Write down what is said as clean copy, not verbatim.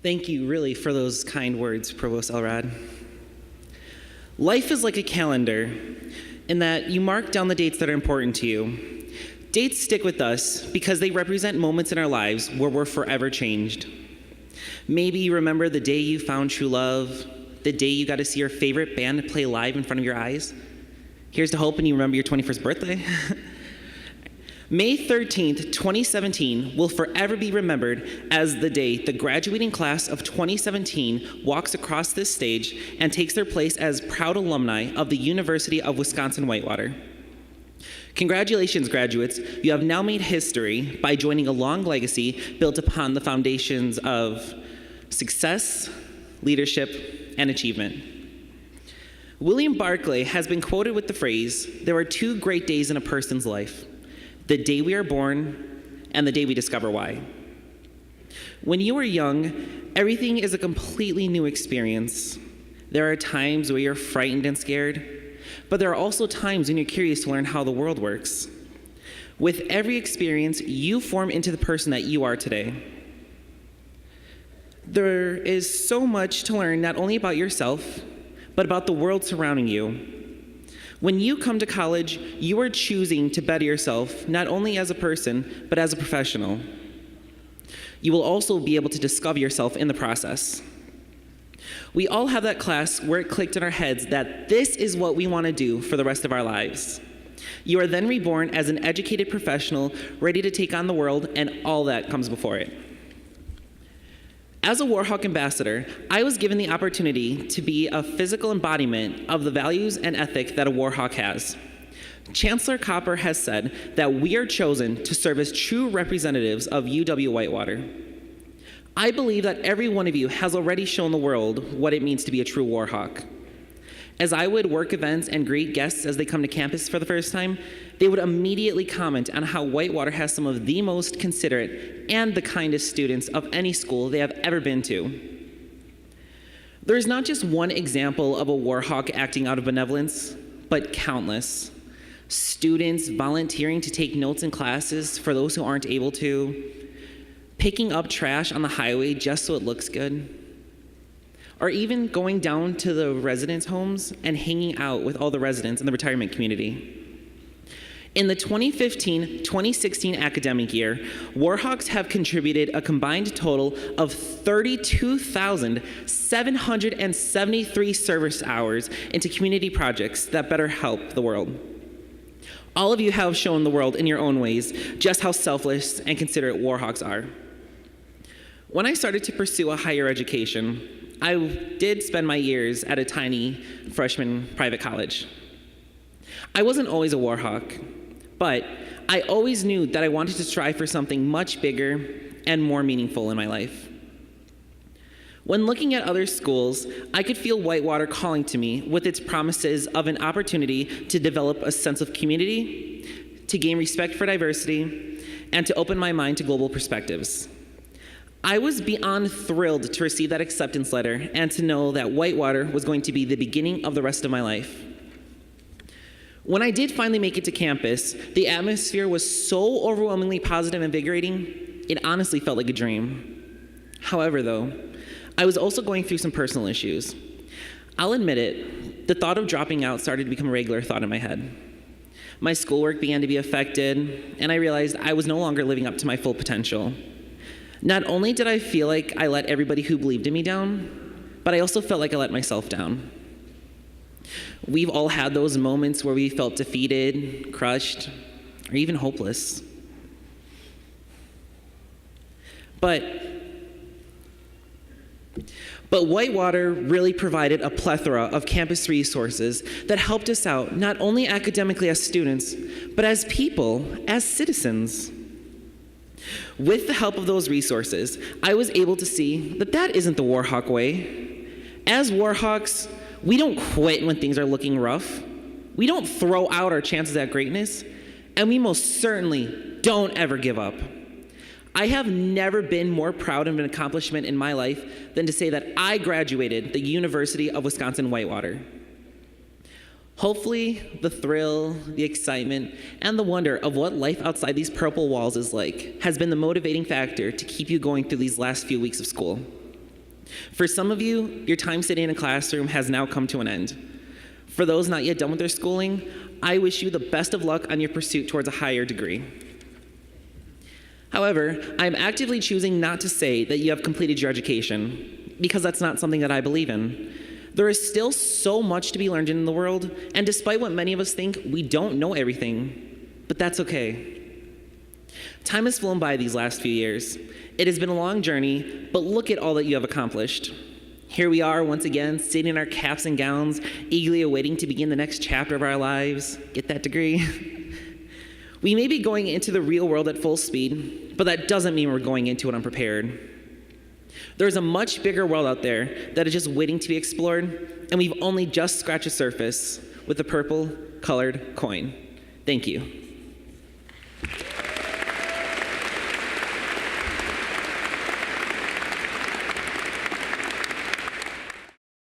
Thank you, really, for those kind words, Provost Elrod. Life is like a calendar in that you mark down the dates that are important to you. Dates stick with us because they represent moments in our lives where we're forever changed. Maybe you remember the day you found true love, the day you got to see your favorite band play live in front of your eyes. Here's to hoping you remember your 21st birthday. May 13th, 2017 will forever be remembered as the day the graduating class of 2017 walks across this stage and takes their place as proud alumni of the University of Wisconsin-Whitewater. Congratulations, graduates. You have now made history by joining a long legacy built upon the foundations of success, leadership, and achievement. William Barclay has been quoted with the phrase, "There are two great days in a person's life, the day we are born and the day we discover why." When you are young, everything is a completely new experience. There are times where you're frightened and scared, but there are also times when you're curious to learn how the world works. With every experience, you form into the person that you are today. There is so much to learn not only about yourself, but about the world surrounding you. When you come to college, you are choosing to better yourself, not only as a person, but as a professional. You will also be able to discover yourself in the process. We all have that class where it clicked in our heads that this is what we want to do for the rest of our lives. You are then reborn as an educated professional, ready to take on the world and all that comes before it. As a Warhawk Ambassador, I was given the opportunity to be a physical embodiment of the values and ethic that a Warhawk has. Chancellor Copper has said that we are chosen to serve as true representatives of UW-Whitewater. I believe that every one of you has already shown the world what it means to be a true Warhawk. As I would work events and greet guests as they come to campus for the first time, they would immediately comment on how Whitewater has some of the most considerate and the kindest students of any school they have ever been to. There is not just one example of a Warhawk acting out of benevolence, but countless. Students volunteering to take notes in classes for those who aren't able to, picking up trash on the highway just so it looks good, or even going down to the residents' homes and hanging out with all the residents in the retirement community. In the 2015-2016 academic year, Warhawks have contributed a combined total of 32,773 service hours into community projects that better help the world. All of you have shown the world in your own ways just how selfless and considerate Warhawks are. When I started to pursue a higher education, I did spend my years at a tiny freshman private college. I wasn't always a Warhawk, but I always knew that I wanted to strive for something much bigger and more meaningful in my life. When looking at other schools, I could feel Whitewater calling to me with its promises of an opportunity to develop a sense of community, to gain respect for diversity, and to open my mind to global perspectives. I was beyond thrilled to receive that acceptance letter and to know that Whitewater was going to be the beginning of the rest of my life. When I did finally make it to campus, the atmosphere was so overwhelmingly positive and invigorating, it honestly felt like a dream. However, though, I was also going through some personal issues. I'll admit it, the thought of dropping out started to become a regular thought in my head. My schoolwork began to be affected, and I realized I was no longer living up to my full potential. Not only did I feel like I let everybody who believed in me down, but I also felt like I let myself down. We've all had those moments where we felt defeated, crushed, or even hopeless. But Whitewater really provided a plethora of campus resources that helped us out, not only academically as students, but as people, as citizens. With the help of those resources, I was able to see that that isn't the Warhawk way. As Warhawks, we don't quit when things are looking rough. We don't throw out our chances at greatness, and we most certainly don't ever give up. I have never been more proud of an accomplishment in my life than to say that I graduated the University of Wisconsin-Whitewater. Hopefully, the thrill, the excitement, and the wonder of what life outside these purple walls is like has been the motivating factor to keep you going through these last few weeks of school. For some of you, your time sitting in a classroom has now come to an end. For those not yet done with their schooling, I wish you the best of luck on your pursuit towards a higher degree. However, I am actively choosing not to say that you have completed your education, because that's not something that I believe in. There is still so much to be learned in the world, and despite what many of us think, we don't know everything, but that's okay. Time has flown by these last few years. It has been a long journey, but look at all that you have accomplished. Here we are once again, sitting in our caps and gowns, eagerly awaiting to begin the next chapter of our lives, get that degree. We may be going into the real world at full speed, but that doesn't mean we're going into it unprepared. There's a much bigger world out there that is just waiting to be explored, and we've only just scratched the surface with the purple colored coin. Thank you.